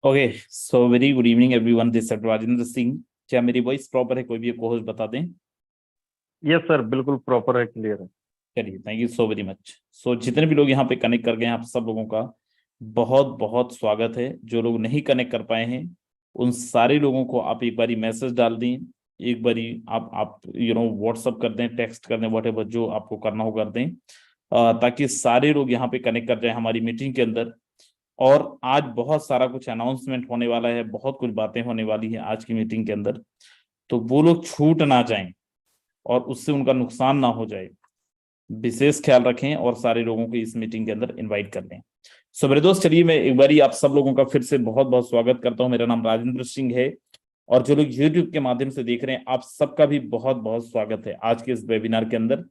Okay, so very good evening everyone. This is Rajendra Singh. क्या मेरी voice proper है? कोई भी को होस्ट बता दें। यस सर, बिल्कुल प्रॉपर है, क्लियर है। चलिए, thank you so very much. So जितने भी लोग यहाँ पे कनेक्ट कर गए हैं, आप सब लोगों का बहुत बहुत स्वागत है। जो लोग नहीं कनेक्ट कर पाए हैं, उन सारे लोगों को आप एक बारी मैसेज डाल दें, एक बारी आप व्हाट्सअप कर दें, टेक्स्ट कर दें, वट जो आपको करना हो कर दें, ताकि सारे लोग यहाँ पे कनेक्ट कर जाए हमारी मीटिंग के अंदर। और आज बहुत सारा कुछ अनाउंसमेंट होने वाला है, बहुत कुछ बातें होने वाली है आज की मीटिंग के अंदर। तो वो लोग छूट ना जाएं और उससे उनका नुकसान ना हो जाए, विशेष ख्याल रखें और सारे लोगों को इस मीटिंग के अंदर इनवाइट कर लें। सो मेरे दोस्त, चलिए मैं एक बारी आप सब लोगों का फिर से बहुत बहुत स्वागत करता हूं। मेरा नाम राजेंद्र सिंह है और जो लोग यूट्यूब के माध्यम से देख रहे हैं, आप सबका भी बहुत बहुत स्वागत है आज के इस वेबिनार के अंदर।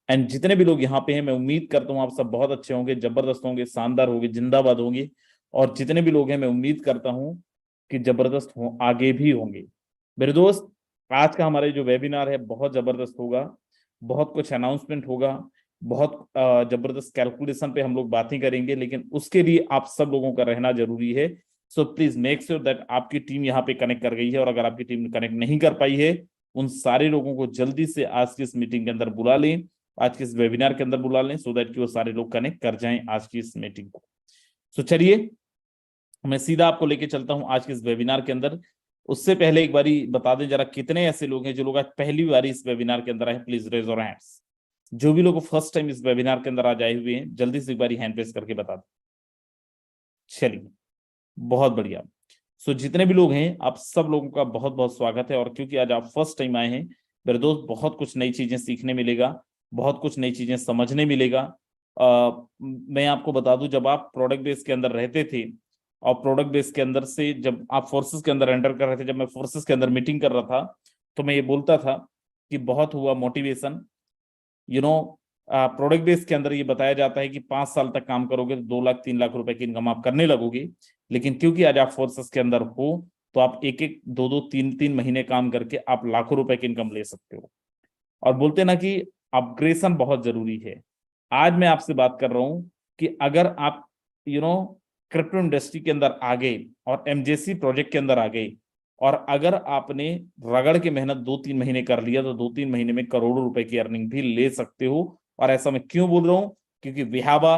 एंड जितने भी लोग यहाँ पे हैं, मैं उम्मीद करता हूँ आप सब बहुत अच्छे होंगे, जबरदस्त होंगे, शानदार होंगे, जिंदाबाद होंगे। और जितने भी लोग हैं, मैं उम्मीद करता हूँ कि जबरदस्त हो, आगे भी होंगे। मेरे दोस्त, आज का हमारा जो वेबिनार है बहुत जबरदस्त होगा, बहुत कुछ अनाउंसमेंट होगा, बहुत जबरदस्त कैलकुलेशन पे हम लोग बातें करेंगे, लेकिन उसके लिए आप सब लोगों का रहना जरूरी है। So please make sure that आपकी टीम यहाँ पे कनेक्ट कर गई है, और अगर आपकी टीम कनेक्ट नहीं कर पाई है, उन सारे लोगों को जल्दी से आज की इस मीटिंग के अंदर बुला लें, आज के इस वेबिनार के अंदर बुला लें, सो दैट कि वो सारे लोग कनेक्ट कर जाएं आज की इस मीटिंग को। सो चलिए, मैं सीधा आपको लेके चलता हूं आज के इस वेबिनार के अंदर। उससे पहले एक बारी बता दें जरा, कितने ऐसे लोग हैं जो लोग आज पहली बार इस वेबिनार के अंदर आए? Please raise your hands. जो भी लोग फर्स्ट टाइम इस वेबिनार के अंदर आज आए हुए हैं, जल्दी से एक बारी हैंड रेज करके बता दें। चलिए, बहुत बढ़िया। सो जितने भी लोग हैं, आप सब लोगों का बहुत बहुत स्वागत है। और क्योंकि आज आप फर्स्ट टाइम आए हैं मेरे दोस्त, बहुत कुछ नई चीजें सीखने मिलेगा, बहुत कुछ नई चीजें समझने मिलेगा। मैं आपको बता दूं, जब आप प्रोडक्ट बेस के अंदर रहते थे और प्रोडक्ट बेस के अंदर से जब आप फोर्सेस के अंदर एंटर कर रहे थे, जब मैं फोर्सेस के अंदर मीटिंग कर रहा था, तो मैं ये बोलता था कि बहुत हुआ motivation. You know product base के अंदर ये बताया जाता है कि 5 साल तक काम करोगे तो 2 लाख 3 लाख रुपए की इनकम आप करने लगोगे। लेकिन क्योंकि आज आप फोर्सेस के अंदर हो, तो आप एक एक दो दो तीन तीन महीने काम करके आप लाखों रुपए की इनकम ले सकते हो। और बोलते ना कि अपग्रेडेशन बहुत जरूरी है। आज मैं आपसे बात कर रहा हूं कि अगर आप यू नो क्रिप्टो इंडस्ट्री के अंदर आ गए और एमजेसी प्रोजेक्ट के अंदर आ गए, और अगर आपने रगड़ के मेहनत 2-3 महीने कर लिया, तो 2-3 महीने में करोड़ों रुपए की अर्निंग भी ले सकते हो। और ऐसा मैं क्यों बोल रहा हूं? क्योंकि we have a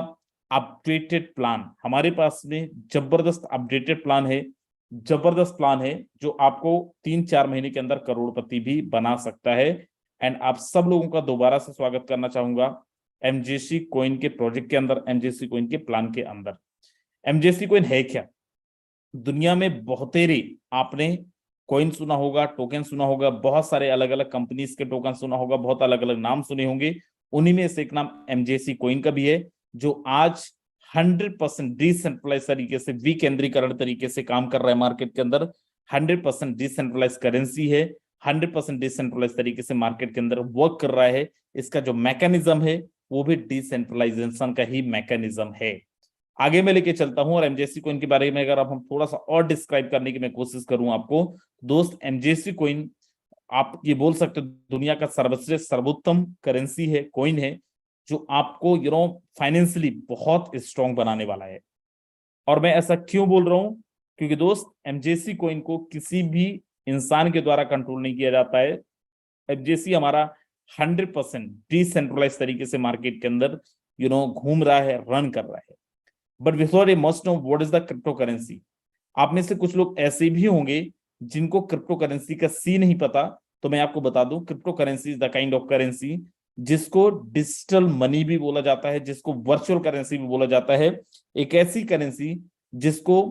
updated plan. हमारे पास में जबरदस्त अपडेटेड प्लान है, जबरदस्त प्लान है, जो आपको 3-4 महीने के अंदर करोड़पति भी बना सकता है। एंड आप सब लोगों का दोबारा से स्वागत करना चाहूंगा एमजेसी कोइन के प्रोजेक्ट के अंदर, एमजेसी कोइन के प्लान के अंदर। एमजेसी कोइन है क्या? दुनिया में बहुतेरे आपने कॉइन सुना होगा, टोकन सुना होगा, बहुत सारे अलग अलग कंपनीज के टोकन सुना होगा, बहुत अलग अलग नाम सुने होंगे। उन्हीं में से एक नाम एमजेसी कोइन का भी है, जो आज 100% डिसेंट्रलाइज तरीके से, विकेंद्रीकरण तरीके से काम कर रहा है मार्केट के अंदर। 100% डिसेंट्रलाइज करेंसी है, 100% डिसेंट्रलाइज तरीके से मार्केट के अंदर वर्क कर रहा है। इसका जो मैकेनिज्म है, वो भी डिसेंट्रलाइजेशन का ही मैकेनिज्म है। आगे मैं लेके चलता हूं, और एमजेसी कोइन के बारे में अगर अब हम थोड़ा सा और डिस्क्राइब करने की मैं कोशिश करूं आपको, दोस्त, एमजेसी कोइन आप ये बोल सकते हो दुनिया का सर्वश्रेष्ठ सर्वोत्तम करेंसी है, कोइन है, जो आपको फाइनेंशियली बहुत स्ट्रांग बनाने वाला है। और मैं ऐसा क्यों बोल रहा हूं? क्योंकि दोस्त, एमजेसी कोइन को किसी भी इंसान के द्वारा कंट्रोल नहीं किया जाता है। एमजेसी हमारा 100% डिसेंट्रलाइज तरीके से मार्केट के अंदर घूम रहा है, रन कर रहा है। But before A must know what is the crypto currency. आप में से कुछ लोग ऐसे भी होंगे जिनको क्रिप्टो करेंसी का सी नहीं पता। तो मैं आपको बता दूं, crypto currency is the kind of currency जिसको डिजिटल मनी भी बोला जाता है, जिसको वर्चुअल करेंसी भी बोला जाता है। एक ऐसी करेंसी जिसको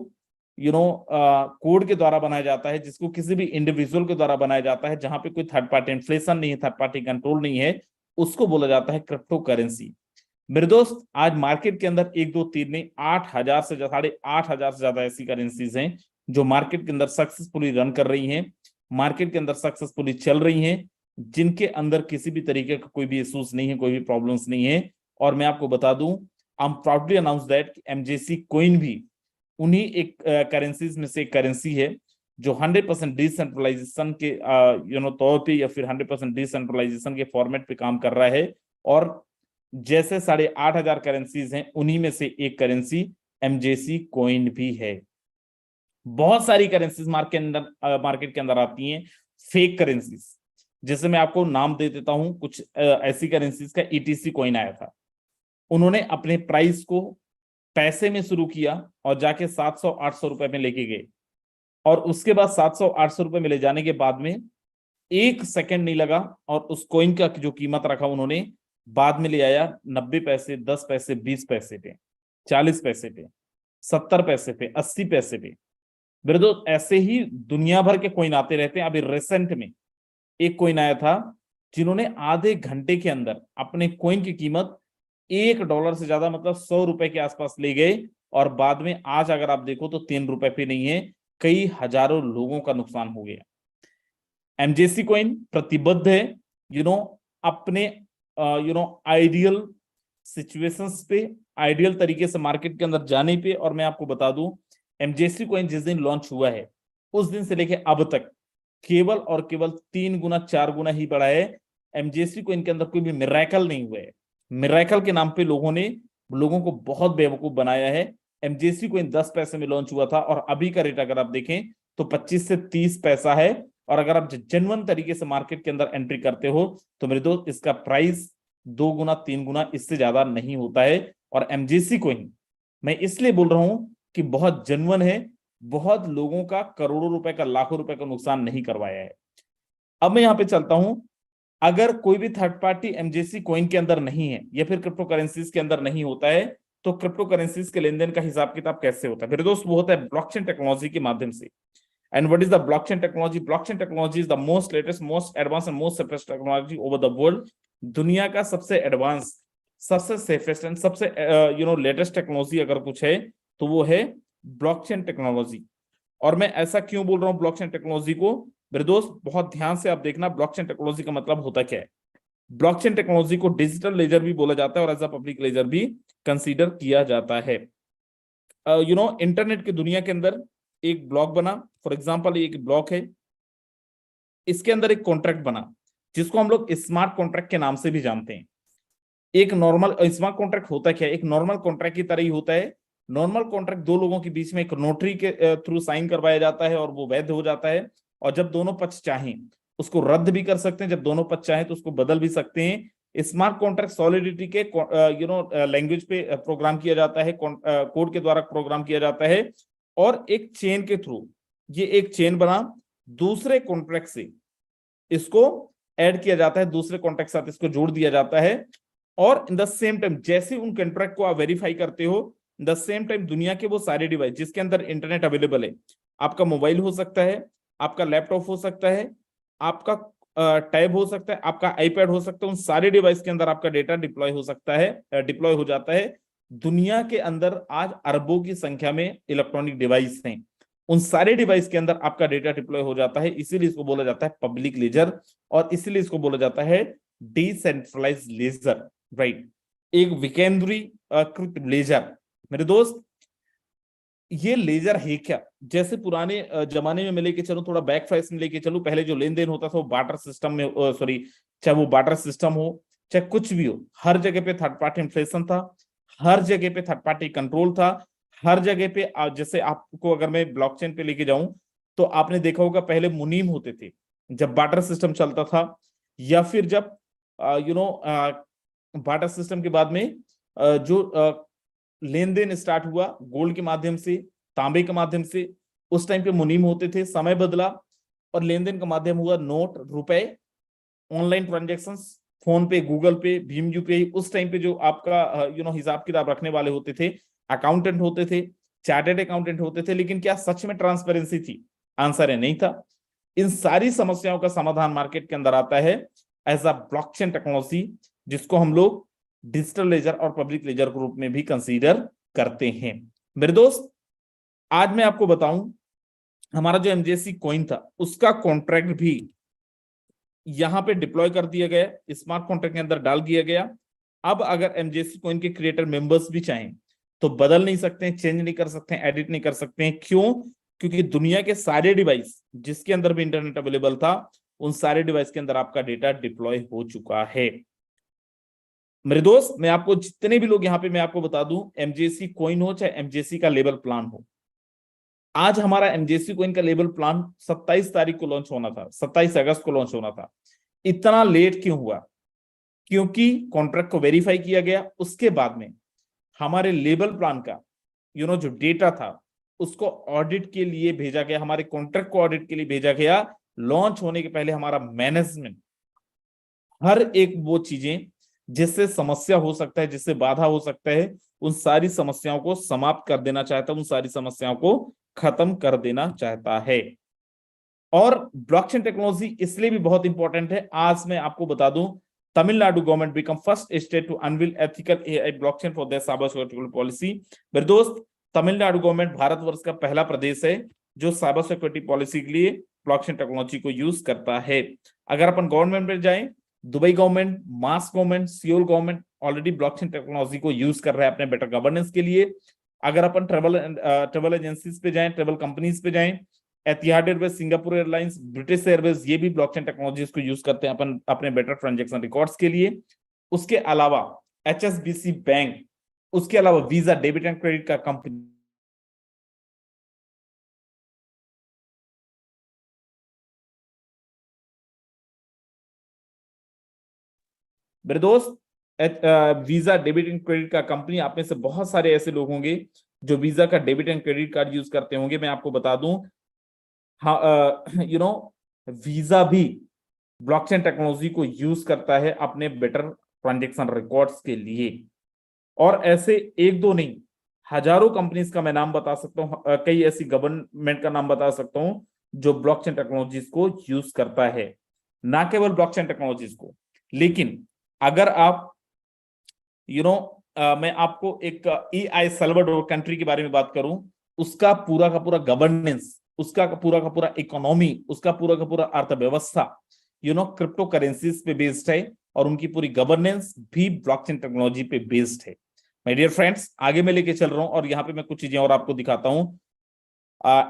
कोड के द्वारा बनाया जाता है, जिसको किसी भी इंडिविजुअल के द्वारा बनाया जाता है, जहां पे कोई थर्ड पार्टी इन्फ्लेशन नहीं है, थर्ड पार्टी कंट्रोल नहीं है, उसको बोला जाता है क्रिप्टो करेंसी। मेरे दोस्त, आज मार्केट के अंदर 1 2 3 नहीं, 8,000 से 8,500 से ज्यादा ऐसी करेंसीज हैं जो मार्केट के अंदर सक्सेसफुली रन कर रही हैं, मार्केट के अंदर सक्सेसफुली चल रही हैं, जिनके अंदर किसी भी तरीके का कोई भी इश्यूज नहीं है, कोई भी प्रॉब्लम्स नहीं है। और मैं आपको बता दूं, आई am proudly announce that MJC coin भी उन्हीं एक करेंसीज में से एक करेंसी है, जो 100% डिसेंट्रलाइजेशन के तौर पे, या फिर 100% डिसेंट्रलाइजेशन के फॉर्मेट पे काम कर रहा है। और जैसे 8,500 करेंसीज हैं, उन्हीं में से एक करेंसी एमजेसी कोइन भी है। बहुत सारी करेंसीज मार्केट के अंदर आती हैं, फेक करेंसीज, जैसे मैं आपको नाम दे देता हूं कुछ ऐसी करेंसीज का। ईटीसी कॉइन आया था, उन्होंने अपने प्राइस को पैसे में शुरू किया और जाके 700-800 रुपए में लेके गए, और उसके बाद 700-800 रुपए में ले जाने के बाद में 1 सेकंड नहीं लगा और उस कॉइन का जो कीमत रखा उन्होंने बाद में ले आया 90 पैसे, 10 पैसे, 20 पैसे पे, 40 पैसे पे, 70 पैसे पे, 80 पैसे पे। मेरे दोस्त ऐसे ही दुनिया भर के कॉइन आते रहते हैं। अभी रिसेंट में एक कॉइन आया था जिन्होंने आधे घंटे के अंदर अपने कॉइन की कीमत $1 से ज्यादा, मतलब 100 रुपए के आसपास ले गए, और बाद में आज अगर आप देखो तो 3 रुपए पे नहीं है, कई हजारों लोगों का नुकसान हो गया। एमजेसी कॉइन प्रतिबद्ध है अपने आइडियल सिचुएशंस पे, आइडियल तरीके से मार्केट के अंदर जाने पे। और मैं आपको बता दूं, एमजेसी कॉइन जिस दिन लॉन्च हुआ है उस दिन से लेके अब तक केवल और केवल 3 गुना 4 गुना ही बढ़ा है। एमजेसी कॉइन के अंदर कोई भी मिरेकल नहीं हुआ है। मिरेकल के नाम पे लोगों को बहुत बेवकूफ बनाया है। एमजेसी कॉइन 10 पैसे में लॉन्च हुआ था और अभी का रेट अगर आप देखें तो 25 से 30 पैसा है। और अगर आप जेन्युइन तरीके से मार्केट के अंदर एंट्री करते हो तो मेरे दोस्त इसका प्राइस 2 गुना 3 गुना इससे ज्यादा नहीं होता है। और एमजेसी कॉइन मैं इसलिए बोल रहा हूं कि बहुत जेन्युइन है, बहुत लोगों का करोड़ों रुपए का, लाखों रुपए का नुकसान नहीं करवाया है। अब मैं यहां पे चलता हूं, अगर कोई भी थर्ड पार्टी एमजेसी कॉइन के अंदर नहीं है या फिर क्रिप्टो करेंसीज के अंदर नहीं होता है तो क्रिप्टो करेंसीज के लेन देन का हिसाब किताब कैसे होता है मेरे दोस्त? वो होता है ब्लॉकचेन टेक्नोलॉजी के माध्यम से। And what is the blockchain technology? Blockchain technology is the most latest, most advanced and most safest technology over the world. दुनिया का सबसे एडवांस, सबसे सेफेस्ट एंड सबसे लेटेस्ट टेक्नोलॉजी अगर कुछ है तो वो है ब्लॉकचेन टेक्नोलॉजी। और मैं ऐसा क्यों बोल रहा हूँ ब्लॉकचेन टेक्नोलॉजी को? मेरे दोस्त बहुत ध्यान से आप देखना, ब्लॉकचेन टेक्नोलॉजी का मतलब होता क्या है। ब्लॉकचेन टेक्नोलॉजी को डिजिटल लेजर भी बोला जाता है और एज अ पब्लिक लेजर भी कंसीडर किया जाता है। इंटरनेट की दुनिया के अंदर एक ब्लॉक बना, फॉर एग्जांपल एक ब्लॉक है, इसके अंदर एक कॉन्ट्रैक्ट बना जिसको हम लोग स्मार्ट कॉन्ट्रैक्ट के नाम से भी जानते हैं। एक नॉर्मल स्मार्ट कॉन्ट्रैक्ट होता क्या है? एक नॉर्मल कॉन्ट्रैक्ट की तरह ही होता है। नॉर्मल कॉन्ट्रैक्ट दो लोगों के बीच में एक नोटरी के थ्रू साइन करवाया जाता है और वो वैध हो जाता है। और जब दोनों पक्ष चाहें उसको रद्द भी कर सकते हैं, जब दोनों पक्ष चाहें तो उसको बदल भी सकते हैं। स्मार्ट कॉन्ट्रैक्ट सॉलिडिटी के लैंग्वेज पे प्रोग्राम किया जाता है, कोड के द्वारा प्रोग्राम किया जाता है, और एक चेन के थ्रू ये एक चेन बना, दूसरे कॉन्ट्रैक्ट से इसको ऐड किया जाता है, दूसरे कॉन्ट्रैक्ट साथ इसको जोड़ दिया जाता है। और इन द सेम टाइम जैसे उन कॉन्ट्रैक्ट को आप वेरीफाई करते हो, इन द सेम टाइम दुनिया के वो सारे डिवाइस जिसके अंदर इंटरनेट अवेलेबल है, आपका मोबाइल हो सकता है, आपका लैपटॉप हो सकता है, आपका टैब हो सकता है, आपका आईपैड हो सकता है, उन सारे डिवाइस के अंदर आपका डेटा डिप्लॉय हो सकता है, डिप्लॉय हो जाता है। दुनिया के अंदर आज अरबों की संख्या में इलेक्ट्रॉनिक डिवाइस हैं, उन सारे डिवाइस के अंदर आपका डेटा डिप्लॉय हो जाता है। इसीलिए इसको बोला जाता है पब्लिक लेजर और इसीलिए इसको बोला जाता है डिसेंट्रलाइज्ड लेजर, राइट? एक विकेंद्रीकृत लेजर। मेरे दोस्त ये लेजर है क्या? जैसे पुराने जमाने में मैं लेके चलूं, थोड़ा बैक फेस में लेके चलूं, पहले जो लेन देन होता था वो बार्टर सिस्टम में, सॉरी, चाहे वो बार्टर सिस्टम हो चाहे कुछ भी हो, हर जगह पे थर्ड पार्टी इन्फ्लेशन था, हर जगह पे थर्ड पार्टी कंट्रोल था, हर जगह पे जैसे आपको अगर मैं ब्लॉकचेन पे लेके जाऊं तो आपने देखा होगा पहले मुनीम होते थे जब बार्टर सिस्टम चलता था, या फिर जब बार्टर सिस्टम के बाद में जो लेन देन स्टार्ट हुआ गोल्ड के माध्यम से, तांबे के माध्यम से, उस टाइम पे मुनीम होते थे। समय बदला और लेन देन का माध्यम हुआ नोट, रुपए, ऑनलाइन ट्रांजेक्शंस, फोन पे, गूगल पे, भीम यूपीआई। उस टाइम पे जो आपका हिसाब किताब रखने वाले होते थे, अकाउंटेंट होते थे, चार्टर्ड अकाउंटेंट होते थे, लेकिन क्या सच में ट्रांसपेरेंसी थी? आंसर है नहीं था। इन सारी समस्याओं का समाधान मार्केट के अंदर आता है एज अ ब्लॉकचेन टेक्नोलॉजी, जिसको हम लोग डिजिटल लेजर और पब्लिक लेजर के रूप में भी कंसीडर करते हैं। मेरे दोस्त आज मैं आपको बताऊं, हमारा जो एमजेसी कॉइन था उसका कॉन्ट्रैक्ट भी यहां पे डिप्लॉय कर दिया गया, स्मार्ट कॉन्ट्रैक्ट के अंदर डाल दिया गया। अब अगर एमजेसी कॉइन के क्रिएटर मेंबर्स भी चाहें तो बदल नहीं सकते हैं, चेंज नहीं कर सकते हैं, एडिट नहीं कर सकते हैं। क्यों? क्योंकि दुनिया के सारे डिवाइस जिसके अंदर भी इंटरनेट अवेलेबल था, उन सारे डिवाइस के अंदर आपका डेटा डिप्लॉय हो चुका है। मेरे दोस्त मैं आपको जितने भी लोग यहाँ पे मैं आपको बता दूं, एमजेसी कॉइन हो चाहे एमजेसी का लेबल प्लान हो, आज हमारा एमजेसी कोइन का लेबल प्लान 27 तारीख को लॉन्च होना था, 27 अगस्त को लॉन्च होना था। इतना लेट क्यों हुआ? क्योंकि कॉन्ट्रैक्ट को वेरीफाई किया गया, उसके बाद में हमारे लेबल प्लान का जो डेटा था उसको ऑडिट के लिए भेजा गया, हमारे कॉन्ट्रैक्ट को ऑडिट के लिए भेजा गया। लॉन्च होने के पहले हमारा मैनेजमेंट हर एक वो चीजें जिससे समस्या हो सकता है, जिससे बाधा हो सकता है, उन सारी समस्याओं को समाप्त कर देना चाहता है, उन सारी समस्याओं को खत्म कर देना चाहता है। और ब्लॉकचेन टेक्नोलॉजी इसलिए भी बहुत इंपॉर्टेंट है। आज मैं आपको बता दूं, Tamil Nadu government become first state to unveil ethical AI blockchain for their cyber security policy. मेरे दोस्त, तमिलनाडु गवर्नमेंट भारतवर्ष का पहला प्रदेश है जो साइबर सिक्योरिटी पॉलिसी के लिए ब्लॉकचेन टेक्नोलॉजी को यूज करता है। अगर अपन गवर्नमेंट में जाएं, दुबई गवर्नमेंट, मास government, Seoul government already blockchain technology को यूज कर रहा है अपने बेटर गवर्नेंस के लिए। अगर अपन ट्रेवल एजेंसीज पे जाएं, ट्रेवल कंपनीज पे जाएं, Etihad Airways, Singapore Airlines, British Airways, ये भी ब्लॉकचेन टेक्नोलॉजीज को यूज करते हैं अपन अपने बेटर ट्रांजैक्शन रिकॉर्ड्स के लिए। उसके अलावा एचएसबीसी बैंक, उसके अलावा वीजा डेबिट एंड क्रेडिट का कंपनी, मेरे दोस्त, वीजा डेबिट एंड क्रेडिट का कंपनी, आप में से बहुत सारे ऐसे लोग होंगे जो वीजा का debit and credit card use करते होंगे। मैं आपको बता दूं, वीजा भी ब्लॉकचेन टेक्नोलॉजी को यूज करता है अपने बेटर ट्रांजैक्शन रिकॉर्ड्स के लिए। और ऐसे एक दो नहीं, हजारों कंपनीज का मैं नाम बता सकता हूं, कई ऐसी गवर्नमेंट का नाम बता सकता हूं जो ब्लॉकचेन टेक्नोलॉजीज को यूज करता है। ना केवल ब्लॉकचेन टेक्नोलॉजीज को, लेकिन अगर आप मैं आपको एक EI सल्वाडोर कंट्री के बारे में बात करूं, उसका पूरा का पूरा गवर्नेंस, उसका पूरा का पूरा इकोनॉमी, उसका पूरा का पूरा अर्थव्यवस्था क्रिप्टो करेंसीज पे बेस्ड है, और उनकी पूरी गवर्नेंस भी ब्लॉकचेन टेक्नोलॉजी पे बेस्ड है। माय डियर फ्रेंड्स, आगे मैं लेके चल रहा हूं और यहाँ पे मैं कुछ चीजें और आपको दिखाता हूं।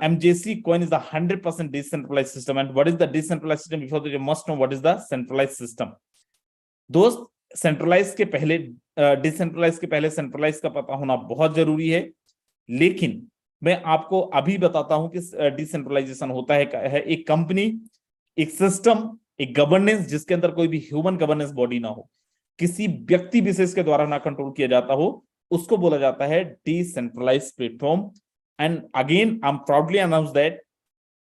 MJC coin is the 100% decentralized system. And what is the decentralized system? Before that, you must know what is the centralized system. दोस्त, सेंट्रलाइज के पहले डिसेंट्रलाइज के पहले सेंट्रलाइज का पता होना बहुत जरूरी है। लेकिन मैं आपको अभी बताता हूं कि डिसेंट्रलाइजेशन होता है एक कंपनी, एक सिस्टम, एक गवर्नेंस जिसके अंदर कोई भी ह्यूमन गवर्नेंस बॉडी ना हो, किसी व्यक्ति विशेष के द्वारा ना कंट्रोल किया जाता हो, उसको बोला जाता है decentralise platform. And again I am proudly announce that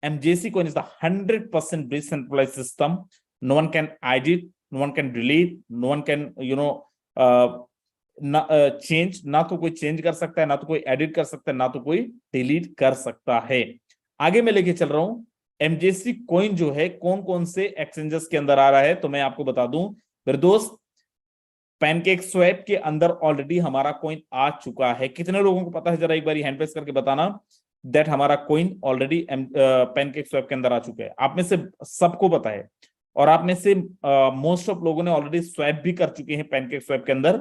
MJC coin is the 100% decentralized system. No one can edit, no one can delete, no one can change, ना तो कोई चेंज कर सकता है, ना तो कोई एडिट कर सकता है, ना तो कोई डिलीट कर सकता है। आगे मैं लेके चल रहा हूं, MJC कोइन जो है कौन कौन से एक्सचेंजेस के अंदर आ रहा है, तो मैं आपको बता दूं मेरे दोस्त, पैनकेक स्वैप के अंदर ऑलरेडी हमारा कोइन आ चुका है। कितने लोगों को पता है, जरा एक बार हैंड प्रेस करके बताना दैट हमारा कोइन ऑलरेडी पैनकेक स्वैप के अंदर आ चुका है। आप में से सबको पता है, और आप में से मोस्ट ऑफ लोगों ने ऑलरेडी स्वैप भी कर चुके हैं पैनकेक स्वैप के अंदर।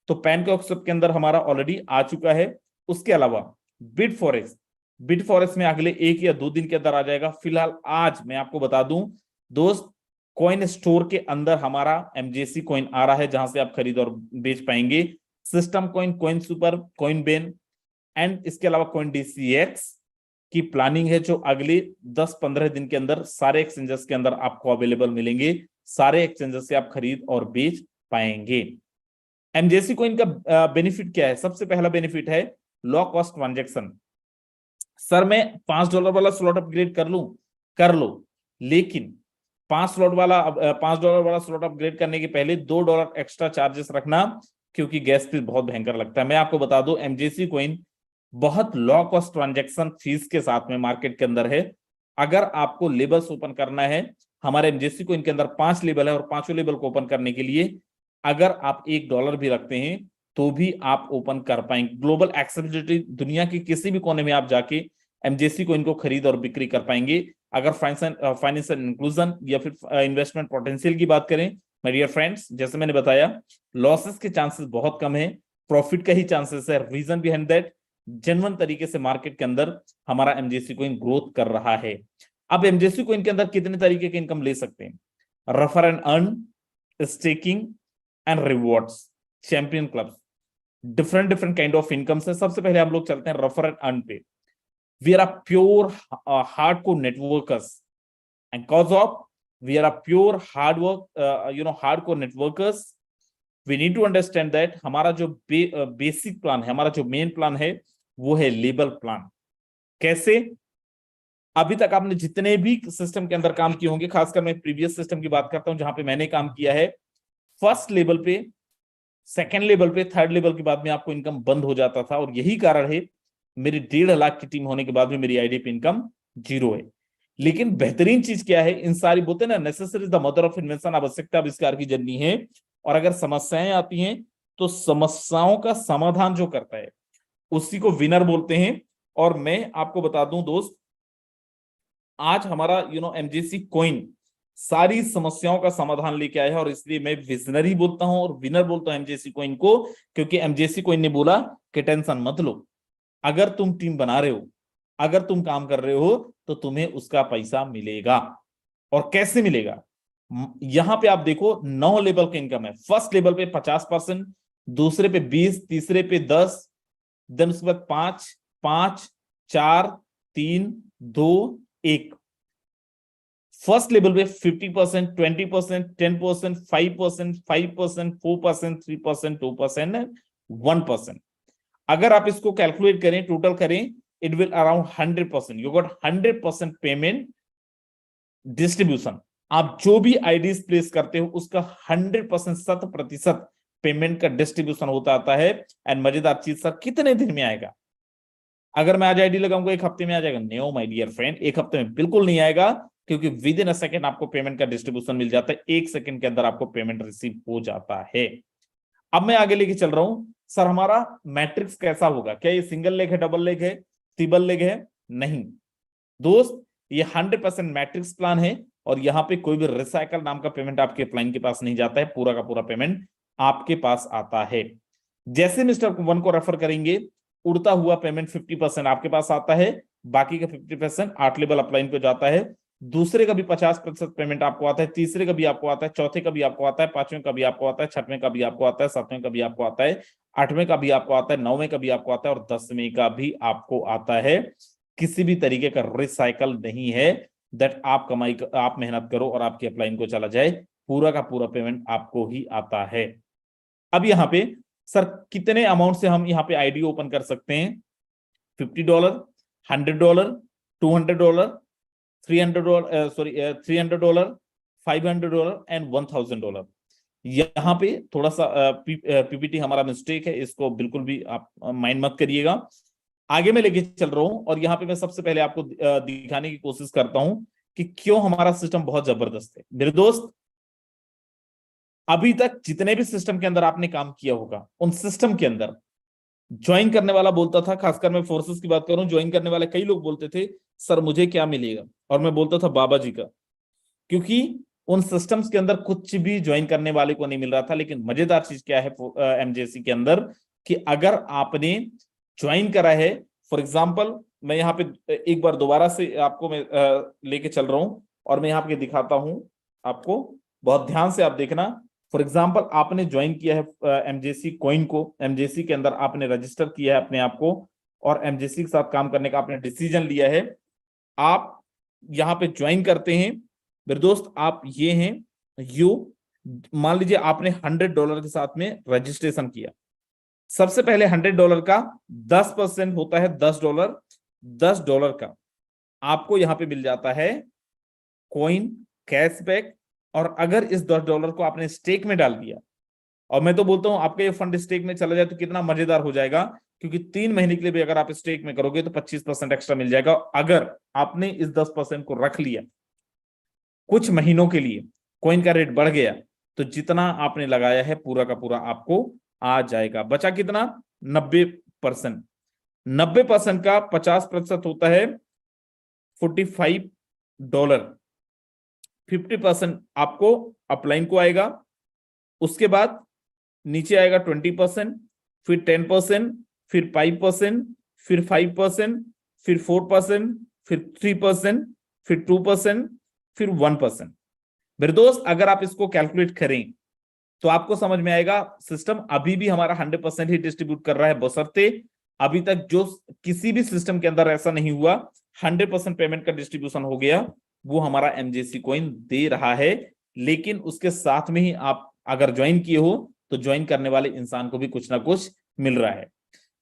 तो पैनकेक स्वैप के अंदर हमारा ऑलरेडी आ चुका है। उसके अलावा बिटफॉरेक्स में अगले 1 या 2 दिन के अंदर आ जाएगा। फिलहाल आज मैं आपको बता दूं दोस्त, कॉइन स्टोर के अंदर हमारा MJC कॉइन आ रहा है, जहां से आप खरीद और बेच पाएंगे। System coin, coin super, coin Ben and इसके अलावा कॉइन DCX की प्लानिंग है, जो अगले 10-15 दिन के अंदर सारे एक्सचेंजेस के अंदर आपको अवेलेबल मिलेंगे। सारे एक्सचेंजेस से आप खरीद और बेच पाएंगे। MJC कॉइन का बेनिफिट क्या है? सबसे पहला बेनिफिट है लो कॉस्ट ट्रांजैक्शन। सर मैं $5 वाला स्लॉट अपग्रेड कर लो, लेकिन $5 वाला स्लॉट अपग्रेड करने के पहले $2 एक्स्ट्रा चार्जेस रखना, क्योंकि गैस फीस बहुत भयंकर लगता है। मैं आपको बता दूं, MJC कॉइन बहुत लो कॉस्ट ट्रांजैक्शन फीस के साथ में मार्केट के अंदर है। अगर आपको लेबल्स ओपन करना है, हमारे MJC कॉइन के अंदर 5 लेबल है, और 5 लेबल को ओपन करने के लिए अगर आप $1 भी रखते हैं तो भी आप ओपन कर पाएंगे। ग्लोबल एक्सेसिबिलिटी, दुनिया के किसी भी कोने में आप जाके MJC कॉइन को खरीद और बिक्री कर पाएंगे। अगर फाइनेंशियल इंक्लूजन या फिर इन्वेस्टमेंट पोटेंशियल की बात करें, माय डियर फ्रेंड्स, जैसे मैंने बताया, लॉसेस के चांसेस बहुत कम है, प्रॉफिट का ही चांसेस है। रीजन बिहाइंड दैट, जेन्युइन तरीके से मार्केट के अंदर हमारा MJC कॉइन ग्रोथ कर रहा है। अब MJC कॉइन के अंदर कितने तरीके के इनकम ले सकते हैं? Refer and earn, staking and rewards, champion clubs, different kind of income से। सबसे पहले हम लोग चलते हैं रेफर एंड अर्न पे। we are a pure hardcore networkers, and cause of we are a pure hardcore networkers, we need to understand that हमारा जो बेसिक प्लान है, हमारा जो मेन प्लान है वो है लेबल प्लान। कैसे? अभी तक आपने जितने भी सिस्टम के अंदर काम किए होंगे, खासकर मैं प्रीवियस सिस्टम की बात करता हूं जहां पे मैंने काम किया है, फर्स्ट लेवल पे, सेकंड लेवल पे, थर्ड लेवल के बाद में आपको इनकम बंद हो जाता था, और यही कारण है मेरी 1.5 लाख की टीम होने के बाद भी मेरी आईडी पे इनकम 0 है। लेकिन बेहतरीन चीज क्या है, इन सारी बोलते ना, necessary is the mother of invention, आवश्यकता आविष्कार की जननी है। और अगर समस्याएं आती हैं तो समस्याओं का समाधान जो करता है उसी को विनर बोलते हैं। और मैं आपको बता दूं दोस्त, आज हमारा एमजेसी कॉइन सारी समस्याओं का समाधान लेके आया है, और इसलिए मैं विजनरी बोलता हूं और विनर बोलता हूं एमजेसी कॉइन को, क्योंकि एमजेसी कॉइन ने बोला कि टेंशन मत लो, अगर तुम टीम बना रहे हो, अगर तुम काम कर रहे हो तो तुम्हें उसका पैसा मिलेगा। और कैसे मिलेगा? यहां पे आप देखो 9 लेवल का इनकम है। फर्स्ट लेवल पे 50%, दूसरे पे 20, तीसरे पे 10, देन उसके बाद 5, 5, 4, 3, 2, 1। फर्स्ट लेवल पे 50%, 20%, 10%, 5%, 5%, 4%, 3%, 2%, 1%। अगर आप इसको कैलकुलेट करें, टोटल करें, it will around 100%। You got 100% payment distribution. आप जो भी आईडीज प्लेस करते हो उसका 100%, 100% पेमेंट का डिस्ट्रीब्यूशन होता आता है। एंड मजेदार चीज सर, कितने दिन में आएगा? अगर मैं आज आईडी लगाऊंगा 1 हफ्ते में आ जाएगा? नो माय डियर फ्रेंड, 1 हफ्ते में बिल्कुल नहीं आएगा, क्योंकि विद इन अ सेकंड आपको पेमेंट का डिस्ट्रीब्यूशन मिल जाता है। 1 सेकंड के अंदर आपको पेमेंट रिसीव हो जाता है। अब मैं आगे लेके चल रहा हूं, सर हमारा मैट्रिक्स कैसा होगा? क्या ये सिंगल लेग है, डबल लेग है, ट्रिपल लेग है? नहीं दोस्त, ये 100% मैट्रिक्स प्लान है, और यहां पे कोई भी रिसाइकल नाम का पेमेंट आपके क्लाइंट के पास नहीं जाता है, पूरा का पूरा पेमेंट आपके पास आता है। जैसे मिस्टर 1 को रेफर करेंगे, उड़ता हुआ पेमेंट 50% आपके पास आता है, बाकी का 50% 8 लेवल अपलाइन पे जाता है। दूसरे का भी 50% पेमेंट आपको आता है, तीसरे का भी आपको आता है, चौथे का भी आपको आता है, पांचवें का भी आपको आता है, छठवें का भी आपको आता है, सातवें का भी आपको आता है, आठवें का भी आपको आता है, नौवें का भी आपको आता है, और 10वें का भी आपको आता है। किसी भी तरीके का रिसाइकल नहीं है दैट आप मेहनत करो और आपके अपलाइन को चला जाए, पूरा का पूरा पेमेंट आपको ही आता है। अब यहाँ पे सर कितने अमाउंट से हम यहाँ पे आईडी ओपन कर सकते हैं? $50, $100, $200, $300, $300, $500 एंड $1000। यहाँ पे थोड़ा सा पीपीटी हमारा मिस्टेक है, इसको बिल्कुल भी आप माइंड मत करिएगा। आगे मैं लेके चल रहा हूं, और यहाँ पे मैं सबसे पहले आपको दिखाने की कोशिश करता हूं कि क्यों हमारा सिस्टम बहुत जबरदस्त है। मेरे दोस्त, अभी तक जितने भी सिस्टम के अंदर आपने काम किया होगा, उन सिस्टम के अंदर ज्वाइन करने वाला बोलता था, खासकर मैं फोर्सेस की बात करूं, ज्वाइन करने वाले कई लोग बोलते थे सर मुझे क्या मिलेगा, और मैं बोलता था बाबा जी का, क्योंकि उन सिस्टम्स के अंदर कुछ भी ज्वाइन करने वाले को नहीं मिल रहा था। लेकिन मजेदार चीज क्या है एमजेसी के अंदर, कि अगर आपने ज्वाइन करा है, फॉर एग्जाम्पल मैं यहाँ पे एक बार दोबारा से आपको मैं लेके चल रहा हूं, और मैं यहाँ पे दिखाता हूं आपको, बहुत ध्यान से आप देखना। फॉर एग्जाम्पल आपने ज्वाइन किया है एमजेसी कॉइन को, एमजेसी के अंदर आपने रजिस्टर किया है अपने आप को, और एमजेसी के साथ काम करने का आपने डिसीजन लिया है। आप यहाँ पे ज्वाइन करते हैं मेरे दोस्त, आप ये हैं मान लीजिए आपने $100 के साथ में रजिस्ट्रेशन किया। सबसे पहले $100 का 10% होता है $10। $10 का आपको यहां पे मिल जाता है कॉइन कैशबैक। और अगर इस $10 को आपने स्टेक में डाल दिया, और मैं तो बोलता हूं आपका ये फंड स्टेक में चला जाए तो कितना मजेदार हो जाएगा, क्योंकि 3 महीने के लिए भी अगर आप स्टेक में करोगे तो 25% एक्स्ट्रा मिल जाएगा। अगर आपने इस 10% को रख लिया कुछ महीनों के लिए, कॉइन का रेट बढ़ गया, तो जितना आपने लगाया है पूरा का पूरा आपको आ जाएगा। बचा कितना? 90%। 90% का 50% होता है $45। 50% आपको अपलाइन को आएगा, उसके बाद नीचे आएगा 20%, फिर 10%, फिर 5%, फिर 5%, फिर 4%, फिर 3%, फिर 2%, फिर 1%। मेरे दोस्त अगर आप इसको कैलकुलेट करें तो आपको समझ में आएगा सिस्टम अभी भी हमारा 100% ही डिस्ट्रीब्यूट कर रहा है, बशर्ते अभी तक जो किसी भी सिस्टम के अंदर ऐसा नहीं हुआ 100% पेमेंट का डिस्ट्रीब्यूशन हो गया, वो हमारा एमजेसी कॉइन दे रहा है। लेकिन उसके साथ में ही आप अगर ज्वाइन किए हो तो ज्वाइन करने वाले इंसान को भी कुछ ना कुछ मिल रहा है।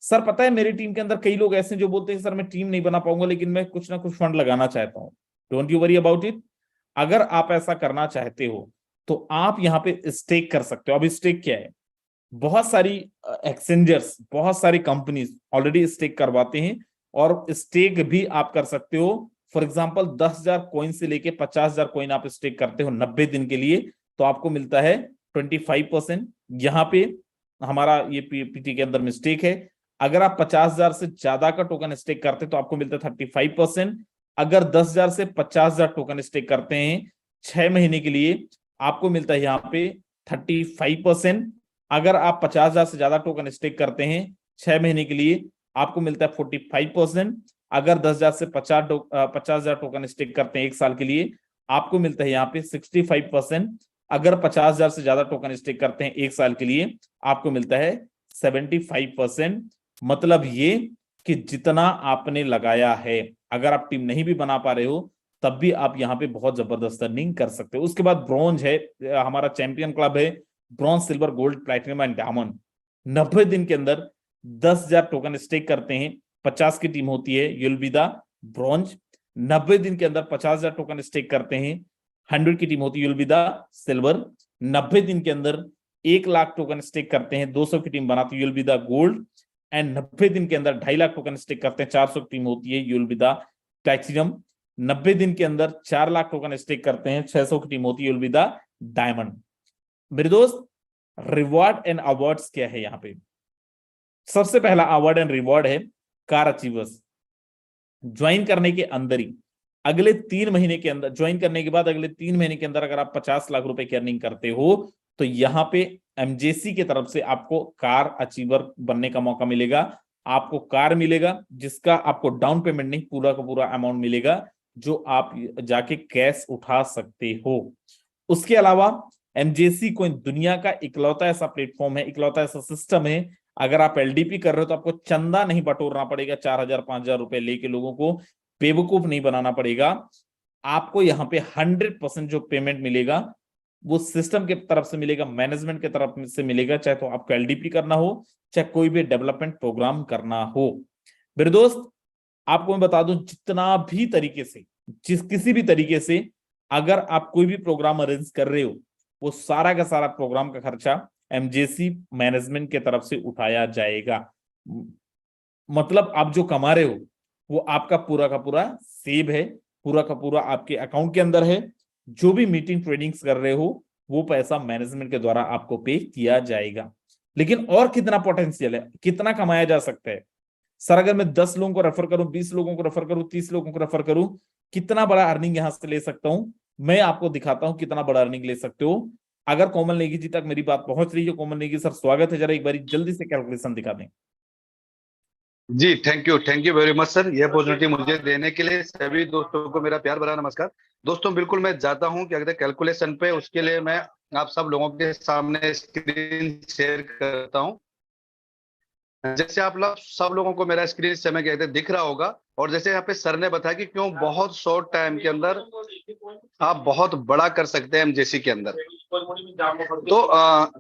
सर पता है मेरी टीम के अंदर कई लोग ऐसे जो बोलते हैं सर मैं टीम नहीं बना पाऊंगा लेकिन मैं कुछ ना कुछ फंड लगाना चाहता हूं। Don't you worry about it. अगर आप ऐसा करना चाहते हो तो आप यहाँ पे स्टेक कर सकते हो। अब स्टेक क्या है, बहुत सारी एक्सचेंजर्स, बहुत सारी कंपनीज ऑलरेडी स्टेक करवाते हैं और स्टेक भी आप कर सकते हो। फॉर एग्जांपल 10,000 कॉइन से लेके 50,000 कॉइन आप स्टेक करते हो 90 दिन के लिए तो आपको मिलता है 25%। यहाँ पे हमारा ये पीटी के अंदर मिस्टेक है। अगर आप 50,000 से ज्यादा का टोकन स्टेक करते तो आपको मिलता है 35%। अगर 10,000 से 50,000 टोकन स्टेक करते हैं 6 महीने के लिए आपको मिलता है यहाँ पे 35%। अगर आप 50,000 से ज्यादा टोकन स्टेक करते हैं 6 महीने के लिए आपको मिलता है 45%। अगर 10,000 से 50,000 टोकन स्टेक करते हैं एक साल के लिए आपको मिलता है यहाँ पे 65%। अगर 50,000 से ज्यादा टोकन स्टेक करते हैं एक साल के लिए आपको मिलता है 75%। मतलब ये कि जितना आपने लगाया है, अगर आप टीम नहीं भी बना पा रहे हो तब भी आप यहाँ पे बहुत जबरदस्त अर्निंग कर सकते हो। उसके बाद ब्रॉन्ज है, हमारा चैंपियन क्लब है, bronze, silver, gold, platinum and diamond. 90 दिन के अंदर 10,000 टोकन स्टेक करते हैं, 50 की टीम होती है, यूल बी द ब्रॉन्ज। 90 दिन के अंदर 50,000 टोकन स्टेक करते हैं, 100 की टीम होती है, यूल बी द सिल्वर। 90 दिन के अंदर 1,00,000 टोकन स्टेक करते हैं, 200 की टीम बनाती है, you'll be the gold. And 90 दिन के अंदर 2.5 लाख टोकन स्टेक करते हैं, 400 की टीम होती है, यूल बी द प्लैटिनम। 90 दिन के अंदर 4 लाख टोकन स्टेक करते हैं, 600 की टीम होती है, यूल बी द डायमंड। मेरे दोस्त रिवॉर्ड एंड अवार्ड्स क्या है यहाँ पे? सबसे पहला अवार्ड एंड रिवॉर्ड है कार अचीवर्स। ज्वाइन करने के अंदर ही अगले 3 महीने के अंदर, ज्वाइन करने के बाद अगले 3 महीने के अंदर अगर आप 50 लाख रुपए की अर्निंग करते हो तो यहाँ पे एमजेसी की तरफ से आपको कार अचीवर बनने का मौका मिलेगा। आपको कार मिलेगा जिसका आपको डाउन पेमेंट नहीं, पूरा का पूरा अमाउंट मिलेगा जो आप जाके कैश उठा सकते हो। उसके अलावा एमजेसी कोई दुनिया का इकलौता ऐसा प्लेटफॉर्म है, इकलौता ऐसा सिस्टम है, अगर आप एलडीपी कर रहे हो तो आपको चंदा नहीं बटोरना पड़ेगा, 4,000 5,000 रुपए लेके लोगों को बेवकूफ नहीं बनाना पड़ेगा। आपको यहाँ पे 100% जो पेमेंट मिलेगा वो सिस्टम के तरफ से मिलेगा, मैनेजमेंट के तरफ से मिलेगा, चाहे तो आपको एलडीपी करना हो चाहे कोई भी डेवलपमेंट प्रोग्राम करना हो। मेरे दोस्त आपको मैं बता दूं, जितना भी तरीके से, किसी भी तरीके से अगर आप कोई भी प्रोग्राम अरेंज कर रहे हो वो सारा का सारा प्रोग्राम का खर्चा एमजेसी मैनेजमेंट के तरफ से उठाया जाएगा। मतलब आप जो कमा रहे हो वो आपका पूरा का पूरा सेव है, पूरा का पूरा आपके अकाउंट के अंदर है। जो भी मीटिंग ट्रेडिंग्स कर रहे हो वो पैसा मैनेजमेंट के द्वारा आपको पे किया जाएगा। लेकिन और कितना पोटेंशियल है, कितना कमाया जा सकता है? सर अगर मैं 10 लोगों को रेफर करूं, 20 लोगों को रेफर करूं, 30 लोगों को रेफर करूं, कितना बड़ा अर्निंग यहां से ले सकता हूं? मैं आपको दिखाता हूं कितना बड़ा अर्निंग ले सकते हो। अगर कोमल नेगी जी तक मेरी बात पहुंच रही है, कोमल नेगी सर स्वागत है, जरा एक बार जल्दी से कैलकुलेशन दिखा दें। जी thank you very much sir, ये अपॉर्चुनिटी मुझे देने के लिए। सभी दोस्तों को मेरा प्यार भरा नमस्कार। दोस्तों बिल्कुल मैं जाता हूं कि अगर कैलकुलेशन पे, उसके लिए मैं आप सब लोगों के सामने स्क्रीन शेयर करता हूं। जैसे आप लोग सब लोगों को मेरा स्क्रीन इस समय कहते दिख रहा होगा, और जैसे यहाँ पे सर ने बताया कि क्यों बहुत शॉर्ट टाइम के अंदर आप बहुत बड़ा कर सकते हैं एमजेसी के अंदर। तो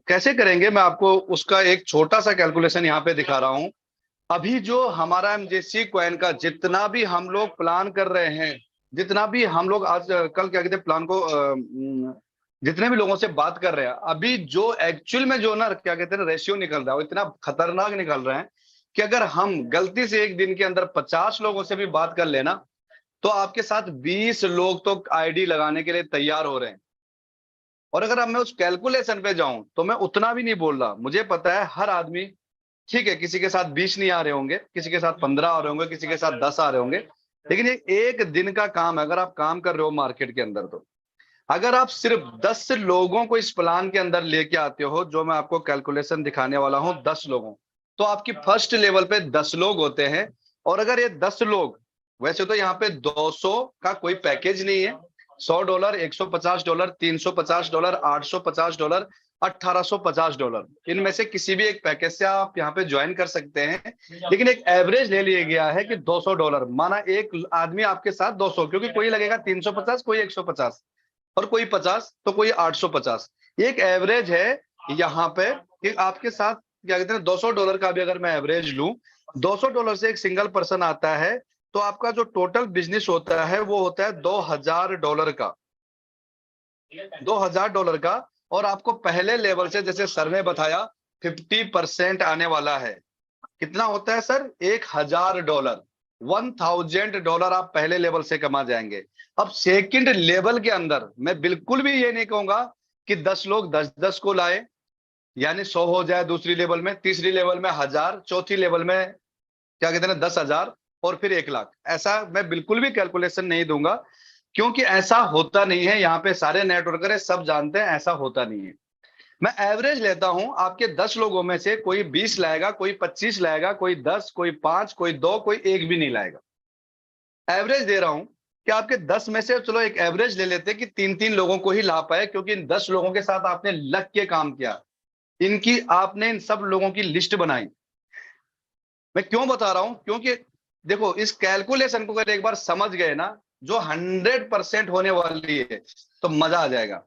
कैसे करेंगे, मैं आपको उसका एक छोटा सा कैलकुलेशन यहाँ पे दिखा रहा हूँ। अभी जो हमारा एमजेसी कॉइन का जितना भी हम लोग प्लान कर रहे हैं, जितना भी हम लोग आज कल क्या कहते हैं प्लान को, जितने भी लोगों से बात कर रहे हैं, अभी जो एक्चुअल में जो ना क्या कहते हैं रेशियो निकल रहा है वो इतना खतरनाक निकल रहा है कि अगर हम गलती से एक दिन के अंदर 50 लोगों से भी बात कर लेना तो आपके साथ 20 लोग तो आईडी लगाने के लिए तैयार हो रहे हैं। और अगर अब मैं उस कैलकुलेशन पे जाऊं तो मैं उतना भी नहीं बोल रहा, मुझे पता है हर आदमी, ठीक है, किसी के साथ 20 नहीं आ रहे होंगे, किसी के साथ 15 आ रहे होंगे, किसी के साथ 10 आ रहे होंगे, लेकिन ये एक दिन का काम है। अगर आप काम कर रहे हो मार्केट के अंदर, तो अगर आप सिर्फ 10 लोगों को इस प्लान के अंदर लेके आते हो, जो मैं आपको कैलकुलेशन दिखाने वाला हूं 10 लोगों, तो आपकी फर्स्ट लेवल पे 10 लोग होते हैं। और अगर ये 10 लोग, वैसे तो यहाँ पे 200 का कोई पैकेज नहीं है, $100, $150, $350, $850, $1850। इनमें से किसी भी एक पैकेज से आप यहाँ पे ज्वाइन कर सकते हैं, लेकिन एक एवरेज ले लिया गया है कि $200, माना एक आदमी आपके साथ 200, क्योंकि कोई लगेगा 350, कोई 150 और कोई 50, तो कोई 850। एक एवरेज है यहाँ पे कि आपके साथ क्या कहते हैं, $200 का भी अगर मैं एवरेज लूं, $200 से एक सिंगल पर्सन आता है, तो आपका जो टोटल बिजनेस होता है वो होता है $2000 का, $2000 का। और आपको पहले लेवल से, जैसे सर ने बताया, 50% आने वाला है। कितना होता है सर? $1000, $1000 आप पहले लेवल से कमा जाएंगे। अब सेकंड लेवल के अंदर मैं बिल्कुल भी ये नहीं कहूंगा कि 10 लोग 10-10 को लाए, यानी 100 हो जाए दूसरी लेवल में, तीसरी लेवल में 1000, चौथी लेवल में क्या कहते हैं 10,000 और फिर 1,00,000। ऐसा मैं बिल्कुल भी कैलकुलेशन नहीं दूंगा, क्योंकि ऐसा होता नहीं है। यहाँ पे सारे नेटवर्कर है, सब जानते हैं ऐसा होता नहीं है। मैं एवरेज लेता हूं, आपके 10 लोगों में से कोई 20 लाएगा, कोई 25 लाएगा, कोई 10, कोई 5, कोई 2, कोई 1 भी नहीं लाएगा। एवरेज दे रहा हूं कि आपके 10 में से, चलो एक एवरेज ले लेते हैं कि 3-3 लोगों को ही ला पाए, क्योंकि इन 10 लोगों के साथ आपने लग के काम किया, इनकी आपने इन सब लोगों की लिस्ट बनाई। मैं क्यों बता रहा हूं? क्योंकि देखो, इस कैलकुलेशन को अगर एक बार समझ गए ना, जो 100% होने वाली है, तो मजा आ जाएगा।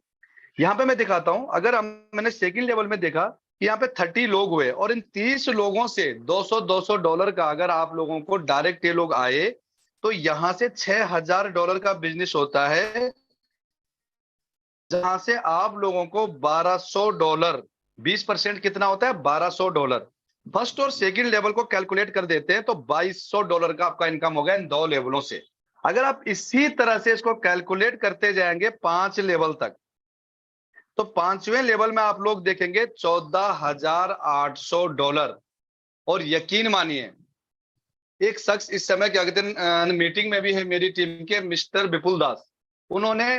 यहाँ पे मैं दिखाता हूं, अगर मैंने सेकंड लेवल में देखा कि यहाँ पे 30 लोग हुए और इन 30 लोगों से $200 का अगर आप लोगों को डायरेक्ट ये लोग आए, तो यहां से $6000 का बिजनेस होता है, जहां से आप लोगों को $1200, 20% कितना होता है? $1200। फर्स्ट और सेकंड लेवल को कैलकुलेट कर देते हैं तो $2200 का आपका इनकम हो गया इन 2 लेवलों से। अगर आप इसी तरह से इसको कैलकुलेट करते जाएंगे 5 लेवल तक, तो 5वें लेवल में आप लोग देखेंगे $14,800। और यकीन मानिए, एक शख्स इस समय क्या कहते हैं मीटिंग में भी है मेरी टीम के, मिस्टर विपुल दास, उन्होंने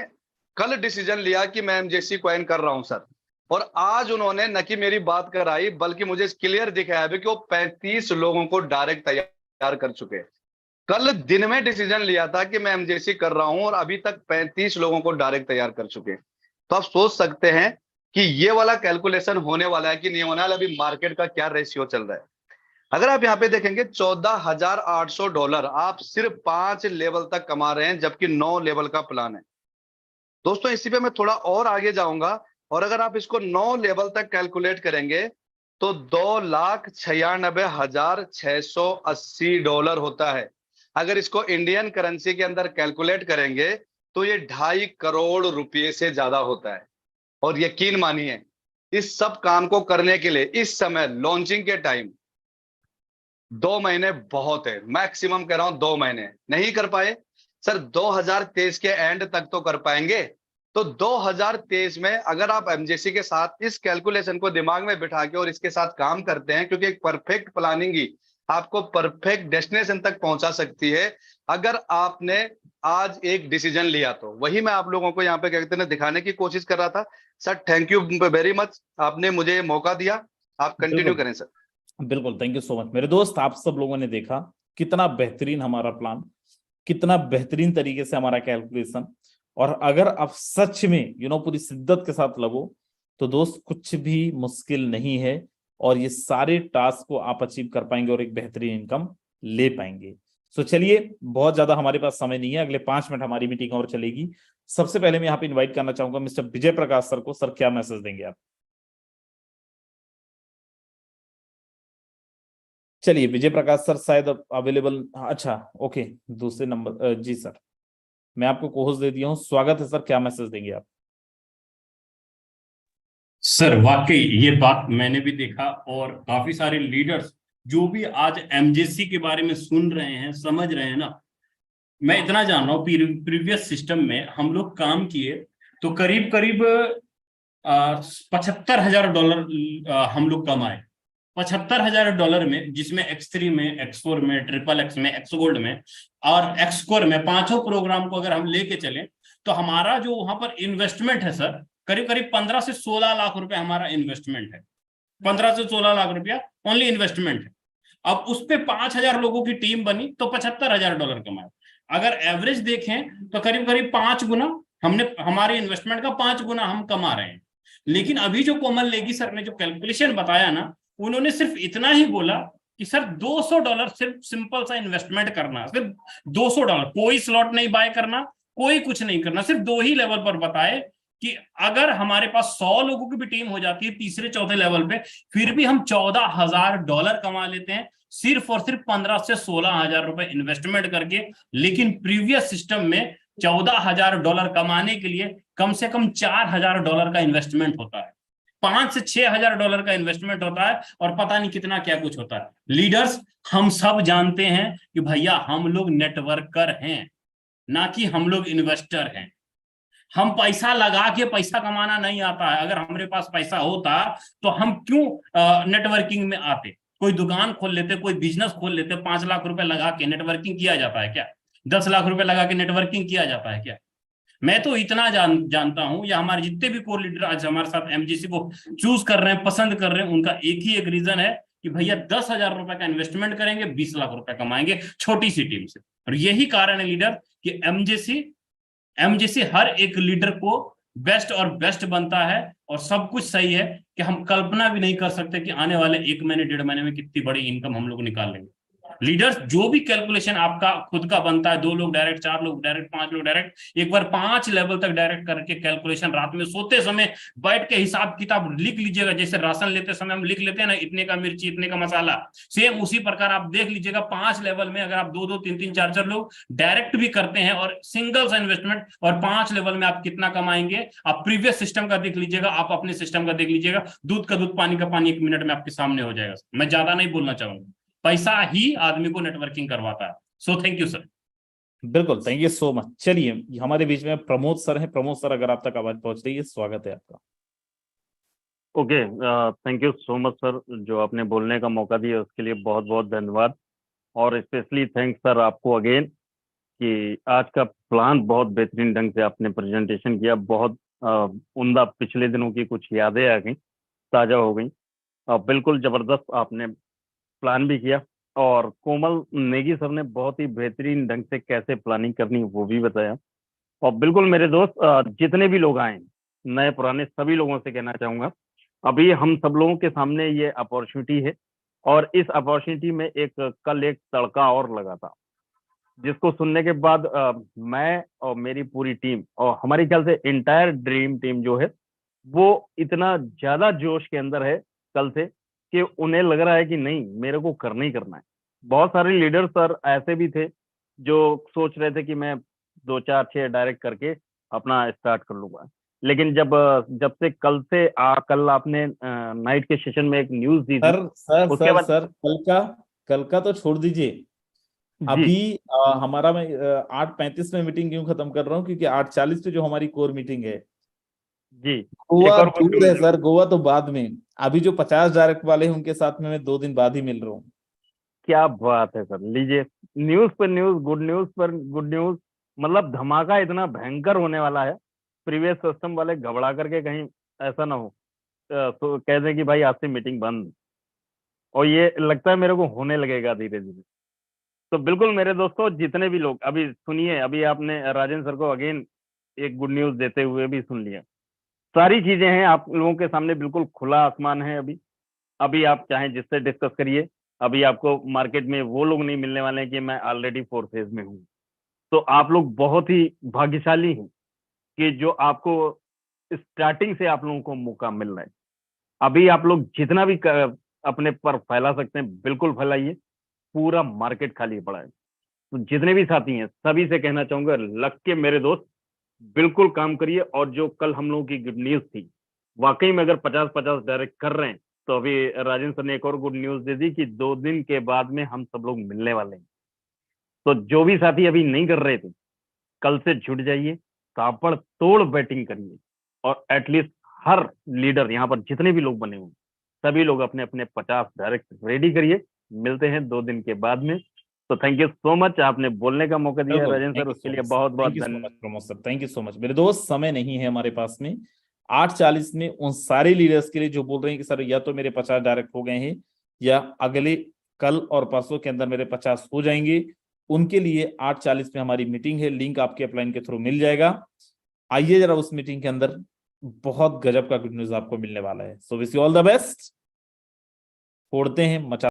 कल डिसीजन लिया कि मैं एमजेसी ज्वाइन कर रहा हूं सर। और आज उन्होंने न कि मेरी बात कराई, बल्कि मुझे क्लियर दिखाया भी कि वो 35 लोगों को डायरेक्ट तैयार कर चुके हैं। कल दिन में डिसीजन लिया था कि मैं एमजेसी कर रहा हूं और अभी तक 35 लोगों को डायरेक्ट तैयार कर चुके हैं। तो आप सोच सकते हैं कि ये वाला कैलकुलेशन होने वाला है कि नहीं होने वाला, अभी मार्केट का क्या रेशियो चल रहा है। अगर आप यहाँ पे देखेंगे $14,800 आप सिर्फ 5 लेवल तक कमा रहे हैं, जबकि 9 लेवल का प्लान है। दोस्तों इसी पे मैं थोड़ा और आगे जाऊंगा, और अगर आप इसको 9 लेवल तक कैलकुलेट करेंगे तो $2,96,680 होता है। अगर इसको इंडियन करेंसी के अंदर कैलकुलेट करेंगे तो ये 2.5 करोड़ रुपए से ज्यादा होता है। और यकीन मानिए, इस सब काम को करने के लिए इस समय लॉन्चिंग के टाइम 2 महीने बहुत है, मैक्सिमम कह रहा हूं 2 महीने। नहीं कर पाए सर, 2023 के एंड तक तो कर पाएंगे। तो 2023 में अगर आप एमजेसी के साथ इस कैलकुलेशन को दिमाग में बिठा के और इसके साथ काम करते हैं, क्योंकि एक परफेक्ट प्लानिंग ही आपको परफेक्ट डेस्टिनेशन तक पहुंचा सकती है, अगर आपने आज एक डिसीजन लिया तो। वही मैं आप लोगों को यहाँ पे क्या कहते हैं दिखाने की कोशिश कर रहा था। Sir thank you very much, आपने मुझे मौका दिया, आप कंटिन्यू करें सर। बिल्कुल, थैंक यू सो मच मेरे दोस्त। आप सब लोगों ने देखा कितना बेहतरीन हमारा प्लान, कितना बेहतरीन तरीके से हमारा कैलकुलेशन। और अगर आप सच में पूरी शिद्दत के साथ लगो तो दोस्त कुछ भी मुश्किल नहीं है, और ये सारे टास्क को आप अचीव कर पाएंगे और एक बेहतरीन इनकम ले पाएंगे। तो चलिए, बहुत ज्यादा हमारे पास समय नहीं है, अगले 5 मिनट हमारी मीटिंग और चलेगी। सबसे पहले मैं यहाँ पे इन्वाइट करना चाहूंगा मिस्टर विजय प्रकाश सर को। सर क्या मैसेज देंगे आप? चलिए, विजय प्रकाश सर शायद अवेलेबल, अच्छा ओके, दूसरे नंबर। जी सर, मैं आपको कोहोस्ट दे दिया हूँ। स्वागत है सर, क्या मैसेज देंगे आप? सर वाकई ये बात मैंने भी देखा, और काफी सारे लीडर्स जो भी आज एमजेसी के बारे में सुन रहे हैं, समझ रहे हैं ना, मैं इतना जान रहा हूँ प्रीवियस सिस्टम में हम लोग काम किए तो करीब करीब $75,000 हम लोग कमाए। $75,000 में, जिसमें X3 में, X4 में, XXX में, X गोल्ड में और X कोर में 5 प्रोग्राम को अगर हम लेके चले तो हमारा जो वहां पर इन्वेस्टमेंट है सर, करीब करीब 15 से 16 लाख रुपए हमारा इन्वेस्टमेंट है। 15 से 16 लाख रुपया ओनली इन्वेस्टमेंट है। अब उस पे 5,000 लोगों की टीम बनी तो $75,000 कमाए। अगर एवरेज देखें तो करीब करीब 5 गुना हमने, हमारे इन्वेस्टमेंट का 5 गुना हम कमा रहे हैं। लेकिन अभी जो कोमल नेगी सर ने जो कैलकुलेशन बताया ना, उन्होंने सिर्फ इतना ही बोला कि सर $200 सिर्फ सिंपल सा इन्वेस्टमेंट करना, सिर्फ $200, कोई स्लॉट नहीं बाय करना, कोई कुछ नहीं करना, सिर्फ 2 ही लेवल पर बताए कि अगर हमारे पास 100 लोगों की भी टीम हो जाती है तीसरे चौथे लेवल पे, फिर भी हम $14,000 कमा लेते हैं, सिर्फ और सिर्फ 15 से 16,000 रुपए इन्वेस्टमेंट करके। लेकिन प्रीवियस सिस्टम में $14,000 कमाने के लिए कम से कम $4,000 का इन्वेस्टमेंट होता है, $5,000 से $6,000 का इन्वेस्टमेंट होता है, और पता नहीं कितना क्या कुछ होता है। लीडर्स, हम सब जानते हैं कि भैया हम लोग नेटवर्कर हैं, ना कि हम लोग इन्वेस्टर हैं। हम पैसा लगा के पैसा कमाना नहीं आता है। अगर हमारे पास पैसा होता तो हम क्यों नेटवर्किंग में आते? कोई दुकान खोल लेते, कोई बिजनेस खोल लेते। 5 लाख रुपए लगा के नेटवर्किंग किया जाता है क्या? 10 लाख रुपए लगा के नेटवर्किंग किया जाता है क्या? मैं तो इतना जानता हूं, या हमारे जितने भी कोर लीडर आज हमारे साथ एमजीसी को चूज कर रहे हैं, पसंद कर रहे हैं, उनका एक ही एक रीजन है कि भैया 10,000 रुपए का इन्वेस्टमेंट करेंगे, 20 लाख रुपए कमाएंगे छोटी सी टीम से। और यही कारण है लीडर कि एमजीसी हर एक लीडर को बेस्ट और बेस्ट बनता है। और सब कुछ सही है कि हम कल्पना भी नहीं कर सकते कि आने वाले 1 महीने 1.5 महीने में कितनी बड़ी इनकम हम लोग निकाल लेंगे। लीडर्स, जो भी कैलकुलेशन आपका खुद का बनता है, 2 लोग डायरेक्ट, 4 लोग डायरेक्ट, 5 लोग डायरेक्ट, एक बार 5 लेवल तक डायरेक्ट करके कैलकुलेशन रात में सोते समय बैठ के हिसाब किताब लिख लीजिएगा। जैसे राशन लेते समय हम लिख लेते हैं ना, इतने का मिर्ची, इतने का मसाला, सेम उसी प्रकार आप देख लीजिएगा 5 लेवल में अगर आप 2-2, 3-3, 4-4 लोग डायरेक्ट भी करते हैं और सिंगल सा इन्वेस्टमेंट, और 5 लेवल में आप कितना कमाएंगे। आप प्रीवियस सिस्टम का देख लीजिएगा, आप अपने सिस्टम का देख लीजिएगा, दूध का दूध पानी का पानी 1 मिनट में आपके सामने हो जाएगा। मैं ज्यादा नहीं बोलना चाहूंगा, पैसा ही आदमी को नेटवर्किंग करवाता है। So thank you sir. बिल्कुल, थैंक यू सो मच। चलिए, हमारे बीच में प्रमोद सर हैं। प्रमोद सर, अगर आप तक आवाज पहुंच रही है, स्वागत है आपका। Okay, thank you so much sir, जो आपने बोलने का मौका दिया उसके लिए बहुत बहुत धन्यवाद। और स्पेशली थैंक्स सर आपको अगेन कि आज का प्लान बहुत बेहतरीन ढंग से आपने प्रेजेंटेशन किया। बहुत उम्दा, पिछले दिनों की कुछ यादें आ गई, ताज़ा हो गई। बिल्कुल ज़बरदस्त आपने प्लान भी किया। और कोमल नेगी सर ने बहुत ही बेहतरीन ढंग से कैसे प्लानिंग करनी वो भी बताया। और बिल्कुल मेरे दोस्त, जितने भी लोग आए, नए पुराने, सभी लोगों से कहना चाहूँगा, अभी हम सब लोगों के सामने ये अपॉर्चुनिटी है। और इस अपॉर्चुनिटी में कल एक तड़का और लगा था, जिसको सुनने के बाद मैं और मेरी पूरी टीम और हमारी ख्याल से इंटायर ड्रीम टीम जो है, वो इतना ज्यादा जोश के अंदर है कल से कि उन्हें लग रहा है कि नहीं, मेरे को करना ही करना है। बहुत सारे लीडर सर ऐसे भी थे जो सोच रहे थे कि मैं 2, 4, 6 डायरेक्ट करके अपना स्टार्ट कर लूंगा। लेकिन जब से कल आपने नाइट के सेशन में एक न्यूज दी थी, उसके बाद सर कल का तो छोड़ दीजिए। अभी हमारा, मैं 8:35 में मीटिंग क्यों खत्म कर रहा हूँ, क्योंकि 8:40 पे जो हमारी कोर मीटिंग है जी, गोवा दूर है सर। गोवा तो बाद में, अभी जो 50 डायरेक्ट वाले हैं उनके साथ में मैं 2 दिन बाद ही मिल रहा हूँ। क्या बात है सर, लीजिए, न्यूज पर न्यूज, गुड न्यूज पर गुड न्यूज। मतलब धमाका इतना भयंकर होने वाला है, प्रीवियस सिस्टम वाले घबरा करके कहीं ऐसा ना हो तो कह दें कि भाई आज से मीटिंग बंद। और ये लगता है मेरे को होने लगेगा धीरे धीरे। तो बिल्कुल मेरे दोस्तों, जितने भी लोग अभी सुनिए, अभी आपने राजेंद्र सर को अगेन एक गुड न्यूज देते हुए भी सुन लिया। सारी चीजें हैं आप लोगों के सामने, बिल्कुल खुला आसमान है। अभी आप चाहें जिससे डिस्कस करिए। अभी आपको मार्केट में वो लोग नहीं मिलने वाले हैं कि मैं ऑलरेडी 4 फेज में हूँ। तो आप लोग बहुत ही भाग्यशाली हैं कि जो आपको स्टार्टिंग से आप लोगों को मौका मिल रहा है। अभी आप लोग जितना भी अपने पर फैला सकते हैं बिल्कुल फैलाइए, पूरा मार्केट खाली पड़ा है। तो जितने भी साथी हैं सभी से कहना चाहूंगा, लग के मेरे दोस्त बिल्कुल काम करिए। और जो कल हम लोगों की गुड न्यूज थी, वाकई में अगर 50-50 डायरेक्ट कर रहे हैं, तो अभी राजेंद्र सर ने एक और गुड न्यूज दे दी कि 2 दिन के बाद में हम सब लोग मिलने वाले हैं। तो जो भी साथी अभी नहीं कर रहे थे, कल से जुट जाइए, ताबड़तोड़ बैटिंग करिए। और एटलीस्ट हर लीडर, यहाँ पर जितने भी लोग बने हुए, सभी लोग अपने अपने 50 डायरेक्ट रेडी करिए। मिलते हैं 2 दिन के बाद में। तो थैंक यू सो मच, आपने बोलने का मौका दिया राजेंद्र सर, उसके लिए बहुत बहुत धन्यवाद। Pramod sir, thank you so much. मेरे दोस्त, समय नहीं है हमारे पास में। 8:40 में उन सारे लीडर्स के लिए जो बोल रहे हैं कि सर या तो मेरे 50 डायरेक्ट हो गए हैं, या अगले कल और परसों के अंदर मेरे 50 हो जाएंगे, उनके लिए 8:40 में हमारी मीटिंग है। लिंक आपके अपलाइन के थ्रू मिल जाएगा। आइए जरा उस मीटिंग के अंदर बहुत गजब का गुड न्यूज आपको मिलने वाला है। So wish you all the best. फोड़ते हैं, मचा